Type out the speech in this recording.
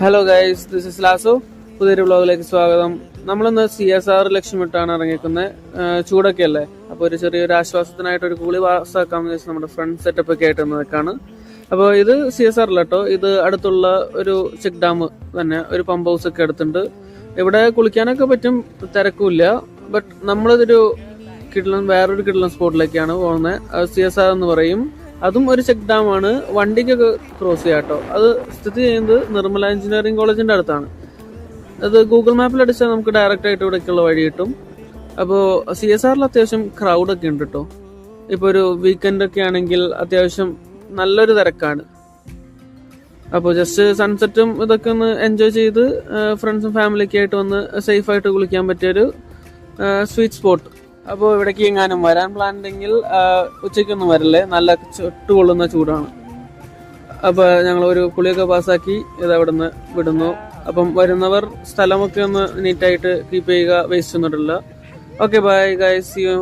Hello guys, this is lasso. പുതിയൊരു വ്ളോഗിലേക്ക് സ്വാഗതം. നമ്മളിന്ന് CSR ലക്ഷ്യമിട്ടാണ് ഇറങ്ങിക്കുന്നത്. ചൂടൊക്കെ അല്ലേ, അപ്പോൾ ഒരു ചെറിയൊരു ആശ്വാസത്തിനായിട്ട് ഒരു കൂളി പാസ്സാക്കാമെന്ന് വെച്ചാൽ നമ്മുടെ ഫ്രണ്ട് സെറ്റപ്പ് ഒക്കെ ആയിട്ട് നിൽക്കാണ്. അപ്പോൾ ഇത് CSR കേട്ടോ, ഇത് അടുത്തുള്ള ഒരു ചെക്ക് ഡാം തന്നെ, ഒരു പമ്പ് ഹൗസ് ഒക്കെ അടുത്തുണ്ട്. ഇവിടെ കുളിക്കാനൊക്കെ പറ്റും, തിരക്കുമില്ല. ബട്ട് നമ്മളിതൊരു വേറൊരു കിടലൻ സ്പോട്ടിലേക്കാണ് പോകുന്നത്. CSR എന്ന് പറയും. അതും ഒരു ചെക്ക് ഡാം ആണ്, വണ്ടിക്കൊക്കെ ക്രോസ് ചെയ്യാം കേട്ടോ. അത് സ്ഥിതി ചെയ്യുന്നത് നിർമ്മല എഞ്ചിനീയറിംഗ് കോളേജിന്റെ അടുത്താണ്. അത് ഗൂഗിൾ മാപ്പിൽ അടിച്ചാൽ നമുക്ക് ഡയറക്റ്റ് ആയിട്ട് ഇവിടേക്കുള്ള വഴി കിട്ടും. അപ്പോൾ CSRൽ അത്യാവശ്യം ക്രൗഡൊക്കെ ഉണ്ട് കേട്ടോ. ഇപ്പോൾ ഒരു വീക്കെൻഡ് ഒക്കെ ആണെങ്കിൽ അത്യാവശ്യം നല്ലൊരു തിരക്കാണ്. അപ്പോൾ ജസ്റ്റ് സൺസെറ്റും ഇതൊക്കെ ഒന്ന് എൻജോയ് ചെയ്ത് ഫ്രണ്ട്സും ഫാമിലിയൊക്കെ ആയിട്ട് വന്ന് സേഫായിട്ട് കുളിക്കാൻ പറ്റിയൊരു സ്വീറ്റ് സ്പോട്ട്. അപ്പോൾ ഇവിടേക്ക് എങ്ങാനും വരാൻ പ്ലാൻ ഉണ്ടെങ്കിൽ ഉച്ചയ്ക്കൊന്നും വരില്ലേ, നല്ല ചുട്ടുകൊള്ളുന്ന ചൂടാണ്. അപ്പോൾ ഞങ്ങൾ ഒരു കുളിയൊക്കെ പാസ്സാക്കി ഇത് അവിടെ നിന്ന് വിടുന്നു. അപ്പം വരുന്നവർ സ്ഥലമൊക്കെ ഒന്ന് നീറ്റായിട്ട് കീപ്പ് ചെയ്യുക, വേസ്റ്റ് ഒന്നും ഇടില്ല. Okay, bye guys, see U.